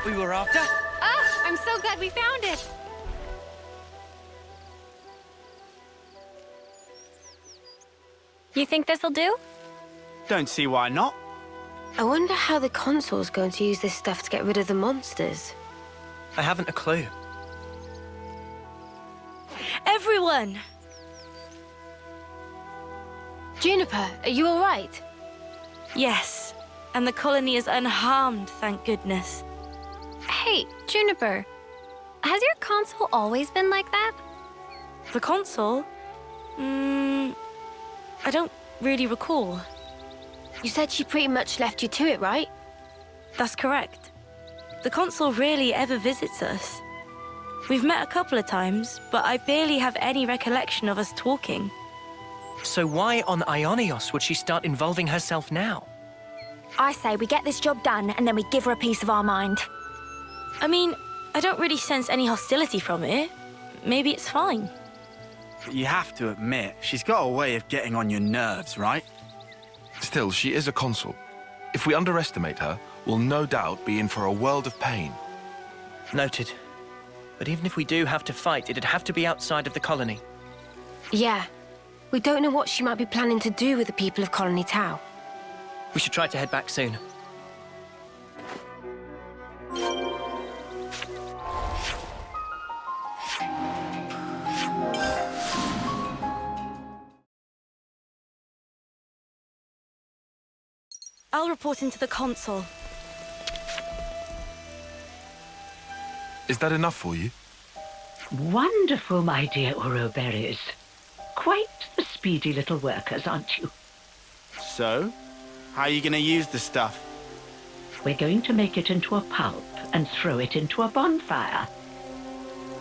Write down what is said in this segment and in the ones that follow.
what we were after. Ah, I'm so glad we found it. You think this'll do? Don't see why not. I wonder how the console's going to use this stuff to get rid of the monsters. I haven't a clue. Everyone! Juniper, are you all right? Yes, and the colony is unharmed, thank goodness. Hey, Juniper, has your console always been like that? The console? I don't really recall. You said she pretty much left you to it, right? That's correct. The console rarely ever visits us. We've met a couple of times, but I barely have any recollection of us talking. So why on Ionios would she start involving herself now? I say we get this job done and then we give her a piece of our mind. I mean, I don't really sense any hostility from it. Maybe it's fine. You have to admit, she's got a way of getting on your nerves, right? Still, she is a consul. If we underestimate her, we'll no doubt be in for a world of pain. Noted. But even if we do have to fight, it'd have to be outside of the colony. Yeah. We don't know what she might be planning to do with the people of Colony Tau. We should try to head back soon. I'll report into the console. Is that enough for you? Wonderful, my dear Uroberries. Quite the speedy little workers, aren't you? So, how are you going to use the stuff? We're going to make it into a pulp and throw it into a bonfire.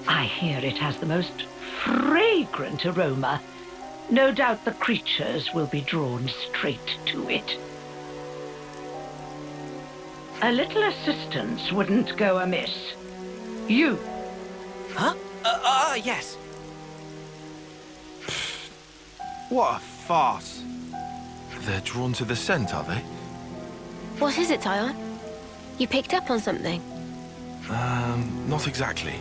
I hear it has the most fragrant aroma. No doubt the creatures will be drawn straight to it. A little assistance wouldn't go amiss. You. Huh? Yes. What a farce. They're drawn to the scent, are they? What is it, Tyon? You picked up on something? Not exactly.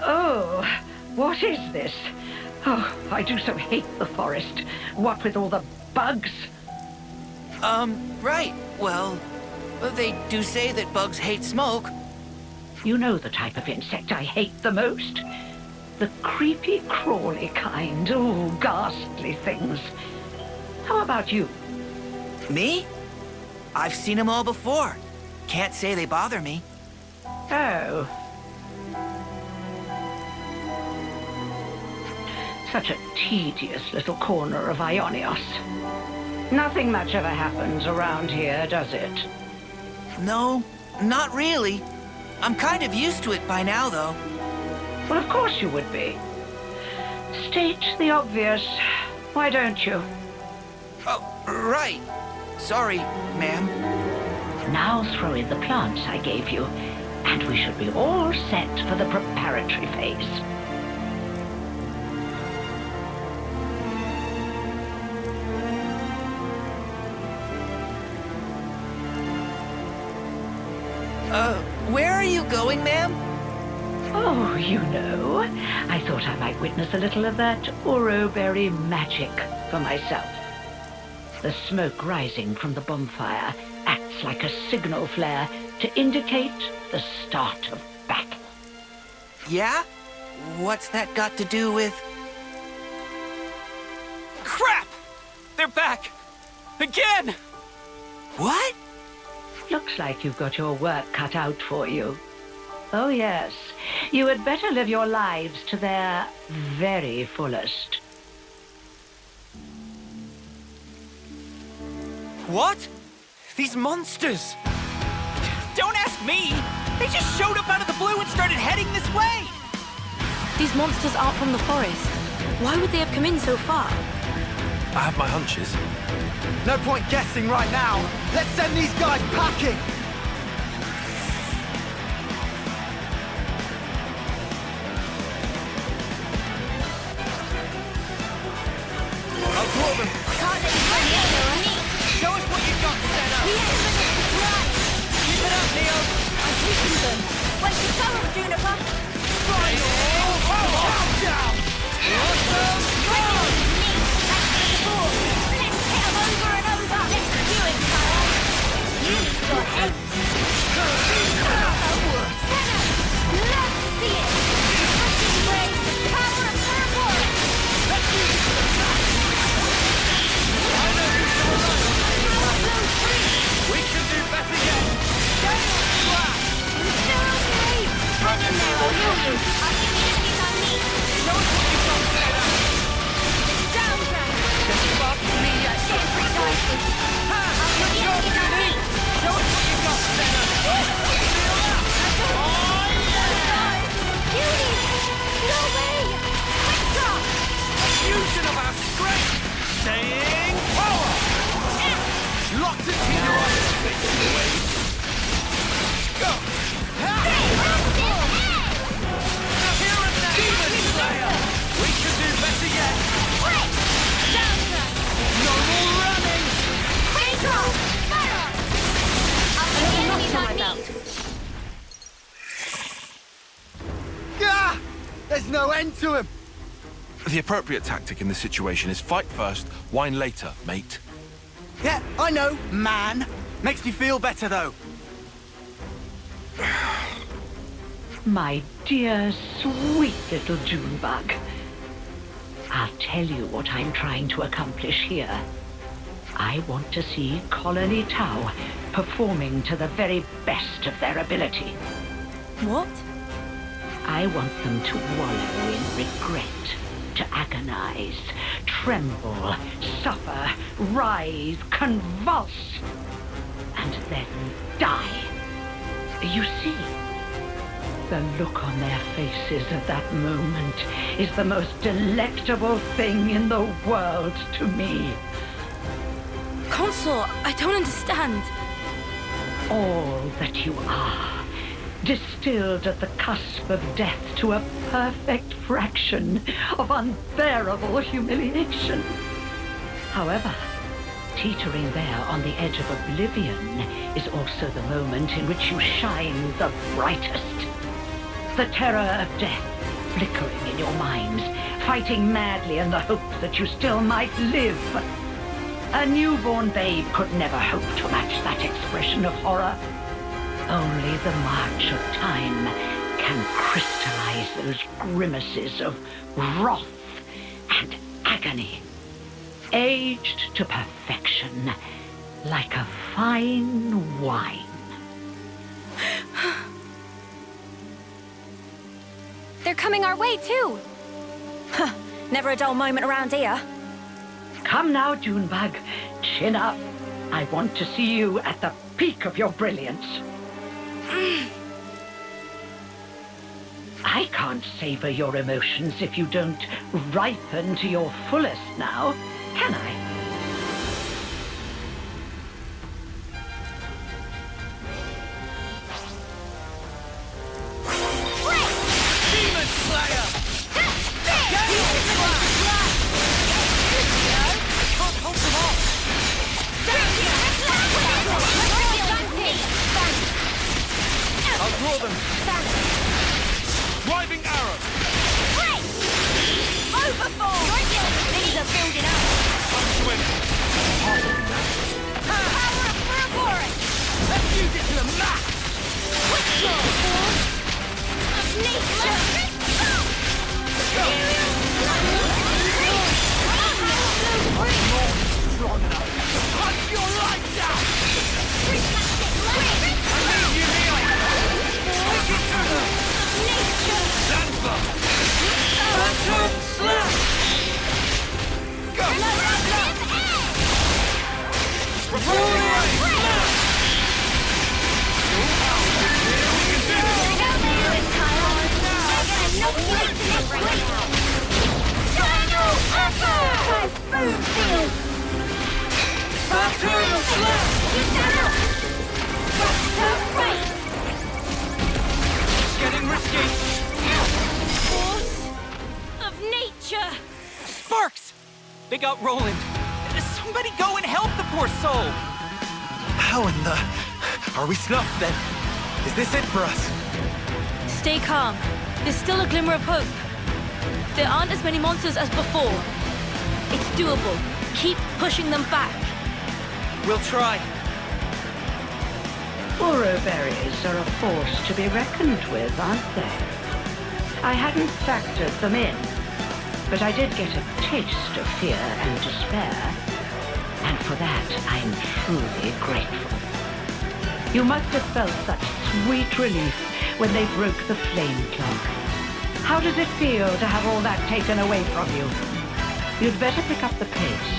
Oh, what is this? Oh, I do so hate the forest. What with all the bugs? Right. Well, they do say that bugs hate smoke. You know the type of insect I hate the most. The creepy, crawly kind. Oh, ghastly things. How about you? Me? I've seen them all before. Can't say they bother me. Oh. Such a tedious little corner of Ionios. Nothing much ever happens around here, does it? No, not really. I'm kind of used to it by now, though. Well, of course you would be. State the obvious. Why don't you? Oh, right. Sorry, ma'am. Now throw in the plants I gave you, and we should be all set for the preparatory phase. Where are you going, ma'am? Oh, you know, I thought I might witness a little of that Uroberry magic for myself. The smoke rising from the bonfire acts like a signal flare to indicate the start of battle. Yeah? What's that got to do with... Crap! They're back! Again! What? Looks like you've got your work cut out for you. Oh, yes. You had better live your lives to their very fullest. What? These monsters! Don't ask me! They just showed up out of the blue and started heading this way! These monsters aren't from the forest. Why would they have come in so far? I have my hunches. No point guessing right now. Let's send these guys packing. I'll draw them. Can't let you run the other on me. Show us what you've got set up. Fusion of our strength! Staying power! Locked it to your waves. Go! Here and now! Demon Slayer! We can do better yet! No more running! Gah! There's no end to him! The appropriate tactic in this situation is fight first, whine later, mate. Yeah, I know, man. Makes me feel better, though. My dear, sweet little Junebug. I'll tell you what I'm trying to accomplish here. I want to see Colony Tau performing to the very best of their ability. What? I want them to wallow in regret, to agonize, tremble, suffer, writhe, convulse, and then die. You see, the look on their faces at that moment is the most delectable thing in the world to me. Consort, I don't understand. All that you are, distilled at the cusp of death to a perfect fraction of unbearable humiliation. However, teetering there on the edge of oblivion is also the moment in which you shine the brightest. The terror of death flickering in your minds, fighting madly in the hope that you still might live. A newborn babe could never hope to match that expression of horror. Only the march of time can crystallize those grimaces of wrath and agony, aged to perfection like a fine wine. They're coming our way, too. Never a dull moment around here. Come now, Junebug, chin up. I want to see you at the peak of your brilliance. I can't savor your emotions if you don't ripen to your fullest now, can I? Demon Slayer! Can't hold them off! I'll draw them! Driving arrow! These are building up. Swim! Power of Ouroboros! Let's use it to the max! Whistle! Of nature! Strong enough! Punch your lights out! I leave you kneeling! Stick it to them! Dancer! Phantom Slap! Go! Roaring Ray! Phantom Slap! It's getting risky! Force of nature. Sparks! They got Roland. Somebody go and help the poor soul! How in the... Are we snuffed, then? Is this it for us? Stay calm. There's still a glimmer of hope. There aren't as many monsters as before. It's doable. Keep pushing them back. We'll try. Oroberries are a force to be reckoned with, aren't they? I hadn't factored them in, but I did get a taste of fear and despair, and for that I'm truly grateful. You must have felt such sweet relief when they broke the flame clock. How does it feel to have all that taken away from you? You'd better pick up the pace,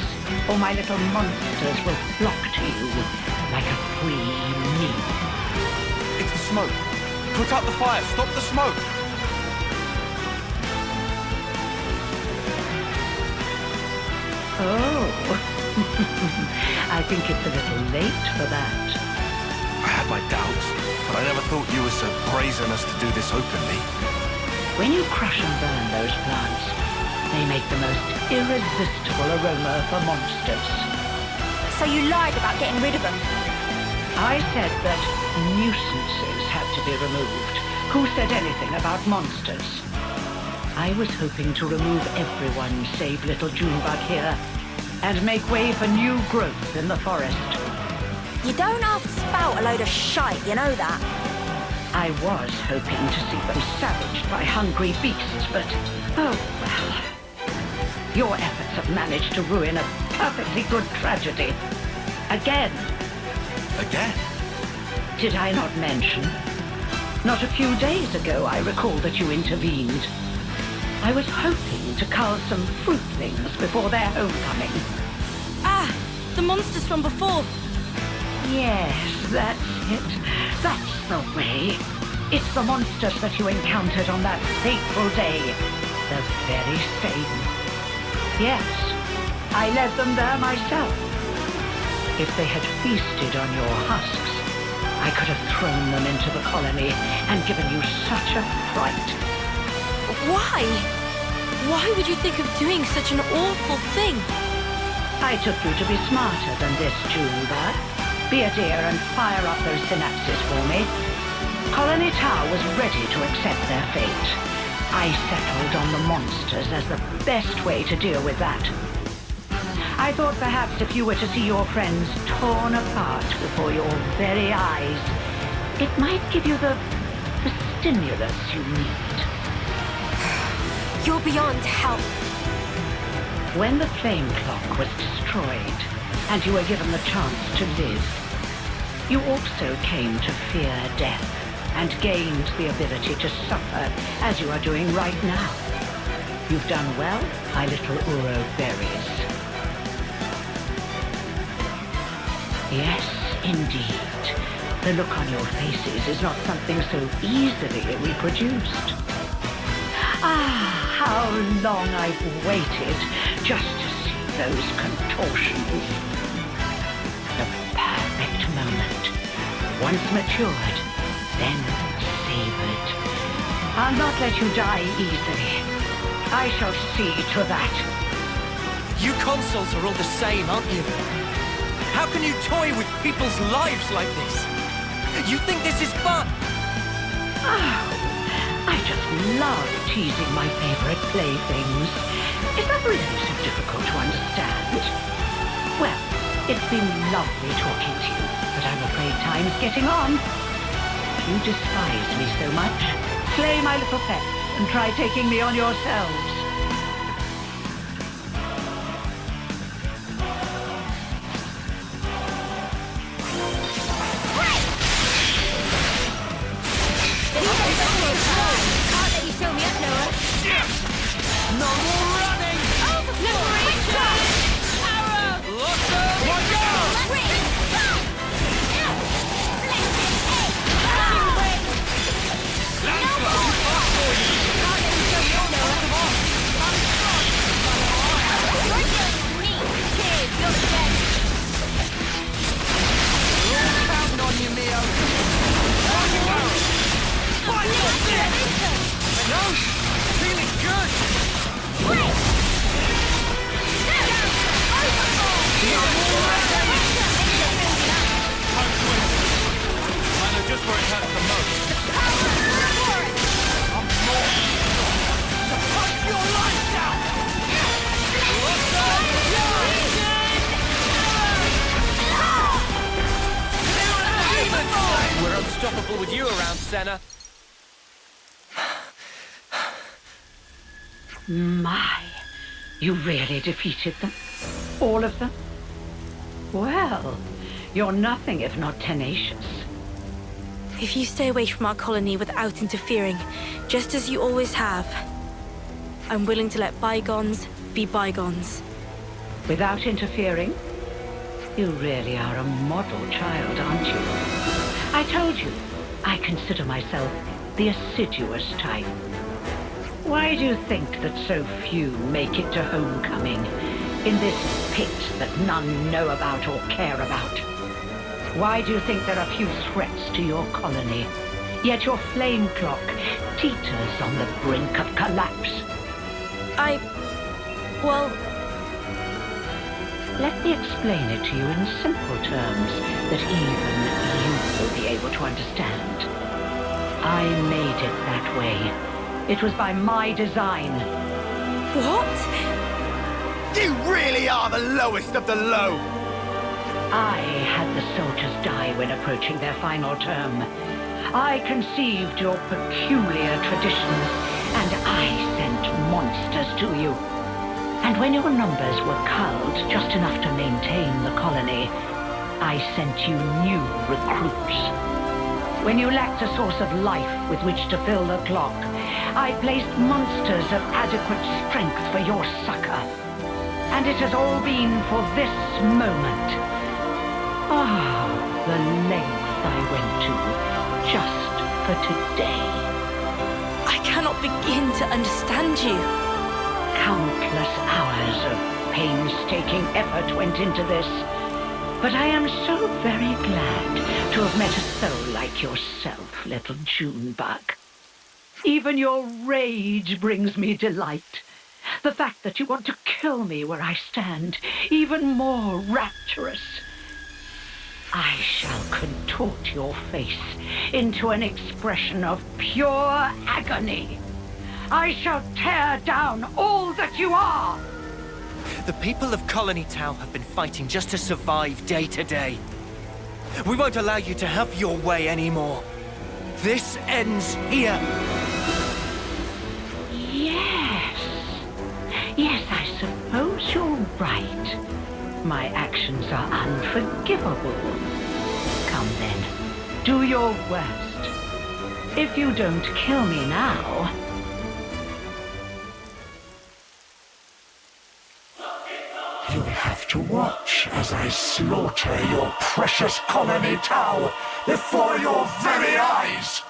or my little monsters will flock to you like a free meal. It's the smoke. Put out the fire. Stop the smoke. Oh, I think it's a little late for that. I had my doubts, but I never thought you were so brazen as to do this openly. When you crush and burn those plants, they make the most irresistible aroma for monsters. So you lied about getting rid of them? I said that nuisances had to be removed. Who said anything about monsters? I was hoping to remove everyone save little Junebug here, and make way for new growth in the forest. You don't have to spout a load of shite, you know that? I was hoping to see them savaged by hungry beasts, but oh well. Your efforts have managed to ruin a perfectly good tragedy. Again. Again? Did I not mention? Not a few days ago, I recall that you intervened. I was hoping to cull some fruitlings before their homecoming. Ah, the monsters from before. Yes, that's it. That's the way. It's the monsters that you encountered on that fateful day. The very same. Yes, I led them there myself. If they had feasted on your husks, I could have thrown them into the colony and given you such a fright. Why? Why would you think of doing such an awful thing? I took you to be smarter than this, Juniper. Be a dear and fire up those synapses for me. Colony Tower was ready to accept their fate. I settled on the monsters as the best way to deal with that. I thought perhaps if you were to see your friends torn apart before your very eyes, it might give you the stimulus you need. You're beyond help. When the flame clock was destroyed, and you were given the chance to live, you also came to fear death, and gained the ability to suffer, as you are doing right now. You've done well, my little Uro berries. Yes, indeed. The look on your faces is not something so easily reproduced. Ah, how long I've waited just to see those contortions. The perfect moment. Once matured, then savored. I'll not let you die easily. I shall see to that. You consoles are all the same, aren't you? How can you toy with people's lives like this? You think this is fun? Oh, I just love teasing my favorite playthings. Is that really so difficult to understand? Well, it's been lovely talking to you, but I'm afraid time's getting on. If you despise me so much, slay my little pets and try taking me on yourselves. Can't let you show me up, Noah. No more running! Liberation! Arrow! Lots of... Watch out! Counting on you, Mio. No, feeling good. I know just where it hurts the most. I'm more to punch your lights out. We're unstoppable with you around, Senna. My, you really defeated them? All of them? Well, you're nothing if not tenacious. If you stay away from our colony without interfering, just as you always have, I'm willing to let bygones be bygones. Without interfering? You really are a model child, aren't you? I told you, I consider myself the assiduous type. Why do you think that so few make it to homecoming in this pit that none know about or care about? Why do you think there are few threats to your colony, yet your flame clock teeters on the brink of collapse? Well... Let me explain it to you in simple terms that even you will be able to understand. I made it that way. It was by my design. What? You really are the lowest of the low! I had the soldiers die when approaching their final term. I conceived your peculiar traditions, and I sent monsters to you. And when your numbers were culled just enough to maintain the colony, I sent you new recruits. When you lacked a source of life with which to fill the clock, I placed monsters of adequate strength for your succor. And it has all been for this moment. Ah, the length I went to just for today. I cannot begin to understand you. Countless hours of painstaking effort went into this. But I am so very glad to have met a soul like yourself, little Junebug. Even your rage brings me delight. The fact that you want to kill me where I stand, even more rapturous. I shall contort your face into an expression of pure agony. I shall tear down all that you are. The people of Colony Tau have been fighting just to survive day to day. We won't allow you to have your way anymore. This ends here. Yes, I suppose you're right. My actions are unforgivable. Come then, do your worst. If you don't kill me now... You'll have to watch as I slaughter your precious Colony Tau before your very eyes!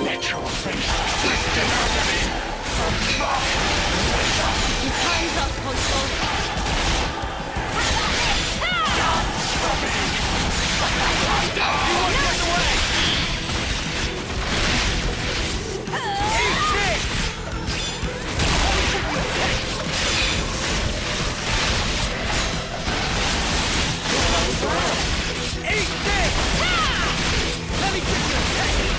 Let your face twist in agony from my pleasure! Your time's up, Console. Dance for me! You won't get away! Eat shit! Eat this! Let me give you a taste!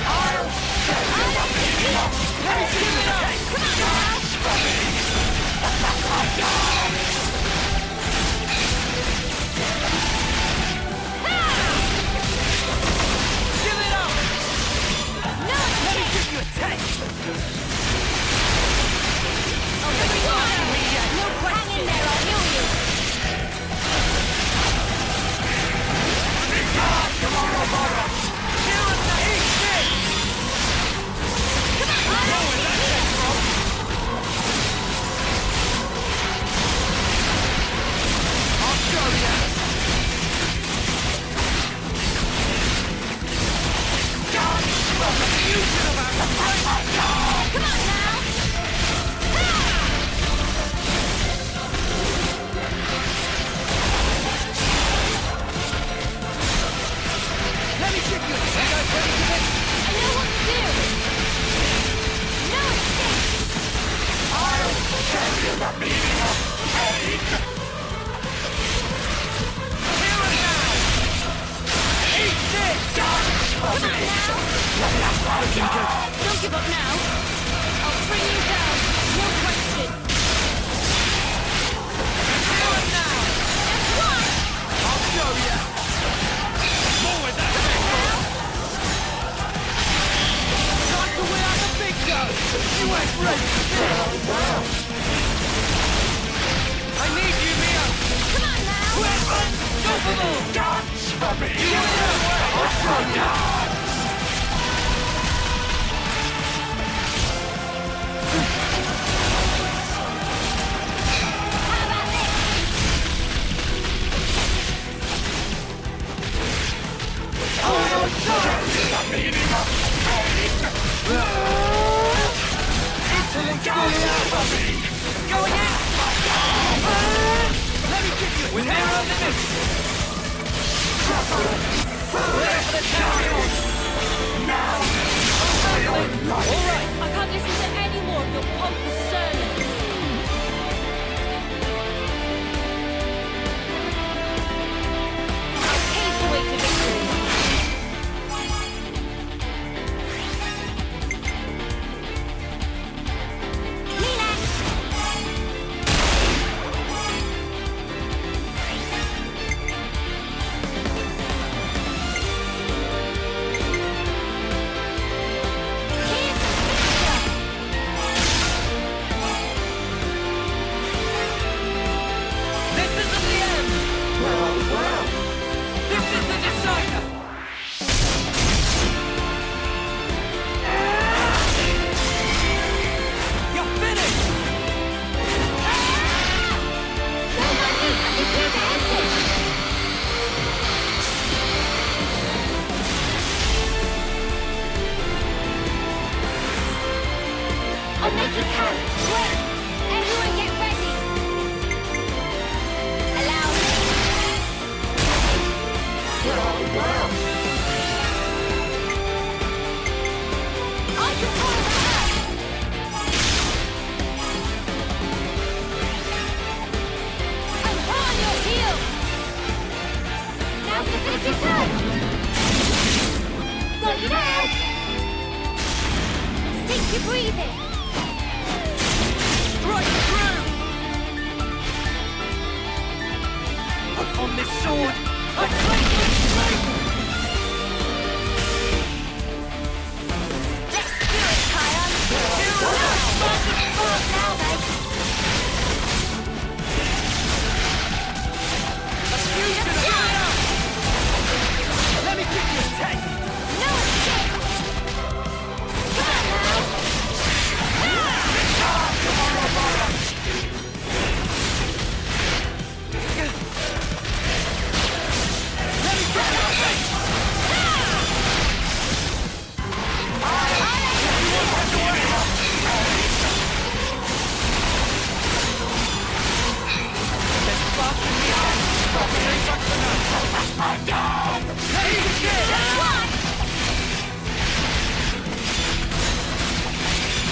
I'll show you the meaning of Let me give you a taste! dance for me! Give it up! No! Let me give you a taste! No question. Hang in there, I'll heal you. Eat this! I'll show you! You should have had a break! Come on now. Let me give you a taste! You guys ready for this? I know what to do. No escape. I'll show you the meaning of pain! Here and now! Eat this! Come on now. Don't give up now. I'll bring you down. No question. Here and now! That's one. I'll show you! More with that! ain't ready for this! I need you, Mia! Come on now! Unstoppable! Dance for me! You I'll throw you! How about this? I'll show you the meaning of pain! Dance for me! Going out! Let me get you! We're near our limit! Ready for the champion! Now! Alright, I can't listen to any more of your pompous sermons. I'll pave the way to victory. This isn't the end! This is the decider! You're finished! I'll make you count. Wait! Everyone get ready. Allow me. I control the earth. I'm on your heel. Now's the finishing touch. Got you now. Sink your breathing. Strike through! Upon this sword, a flameless flame! Let's do it, Kion. Now then. Let me give you a taste! No escape. Come on now. Let me give you a taste! Let's spark in the air! Let me begin!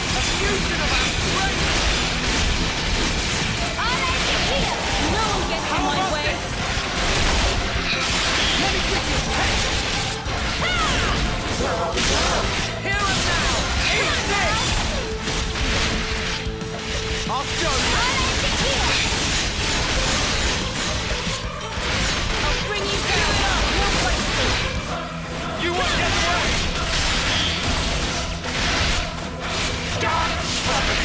A fusion of our strength! No one gets in my way. Let me give you a taste! Here and now! Eat this! I'll show you! I'll bring you down. No question. You won't get away! Dance for me!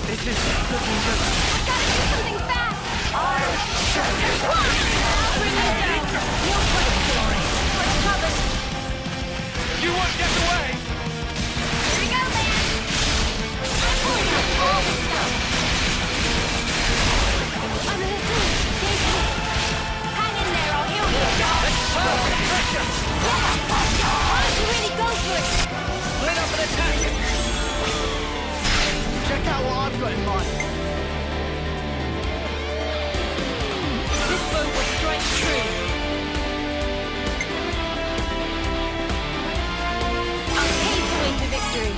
This is looking good. Gotta do something fast. I'll show you the Bring you down. No question. We're covered. You won't get away! Here we go, man. All the stuff. I'm in a zoo. Hang in there, I'll heal you. Let's pile the pressure! Why don't you really go for it? Split up and attack! Check out what I've got in mind. This bow will strike true. I'll pave the way to victory.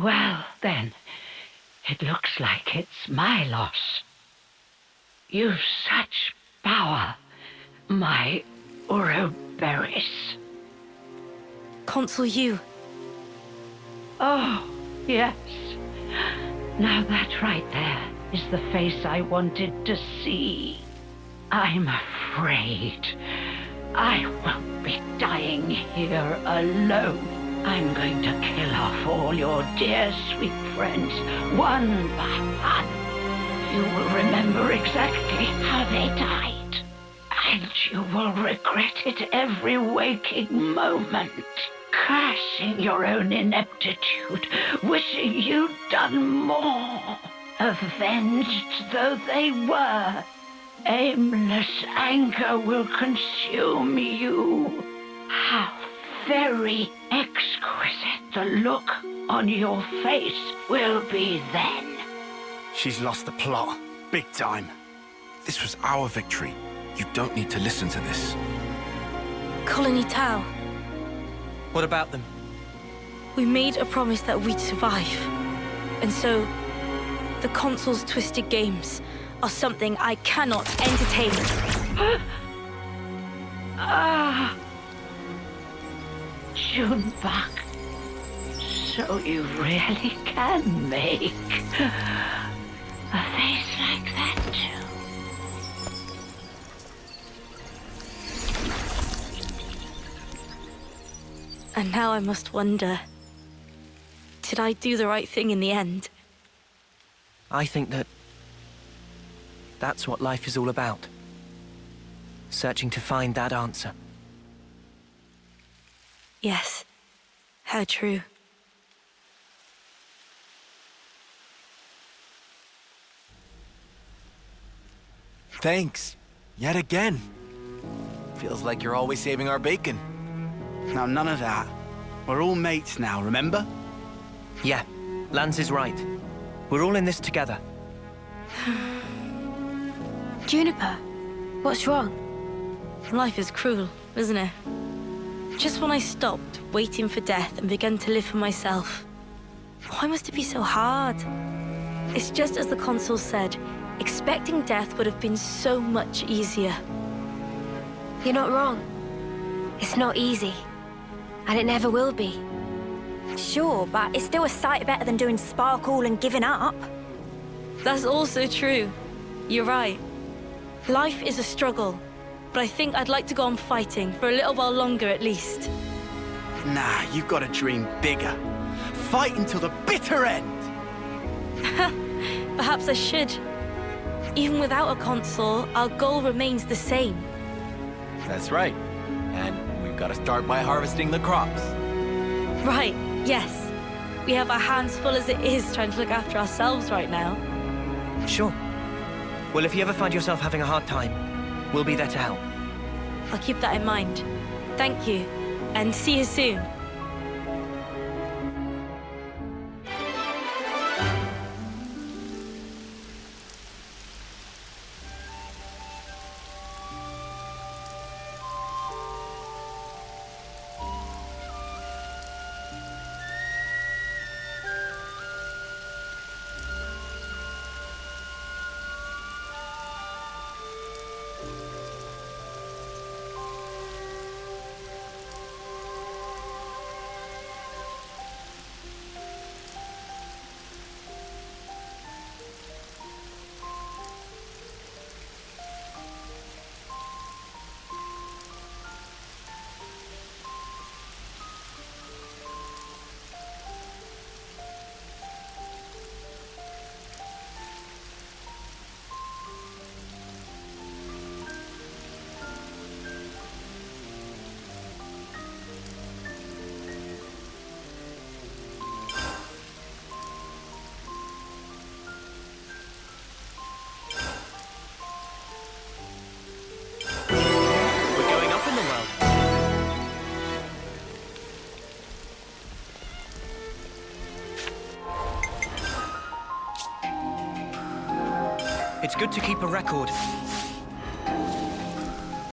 Well, then, it looks like it's my loss. You've such power, my Ouroboros. Consul you. Oh, yes. Now that right there is the face I wanted to see. I'm afraid I won't be dying here alone. I'm going to kill off all your dear sweet friends, one by one. You will remember exactly how they died, and you will regret it every waking moment. Cursing your own ineptitude, wishing you'd done more. Avenged though they were, aimless anger will consume you. How very exquisite the look on your face will be then. She's lost the plot. Big time. This was our victory. You don't need to listen to this. Colony Tau. What about them? We made a promise that we'd survive. And so, the Consul's twisted games are something I cannot entertain. Juniper. So you really can make a face like that too. And now I must wonder, did I do the right thing in the end? I think that's what life is all about. Searching to find that answer. Yes, how true. Thanks. Yet again. Feels like you're always saving our bacon. Now, none of that. We're all mates now, remember? Yeah, Lance is right. We're all in this together. Juniper, what's wrong? Life is cruel, isn't it? Just when I stopped waiting for death and began to live for myself, why must it be so hard? It's just as the Consul said, expecting death would have been so much easier. You're not wrong. It's not easy. And it never will be. Sure, but it's still a sight better than doing sparkle and giving up. That's also true. You're right. Life is a struggle, but I think I'd like to go on fighting for a little while longer at least. Nah, you've got to dream bigger. Fight until the bitter end! Perhaps I should. Even without a Consul, our goal remains the same. That's right. And we've got to start by harvesting the crops. Right, yes. We have our hands full as it is trying to look after ourselves right now. Sure. Well, if you ever find yourself having a hard time, we'll be there to help. I'll keep that in mind. Thank you, and see you soon. It's good to keep a record.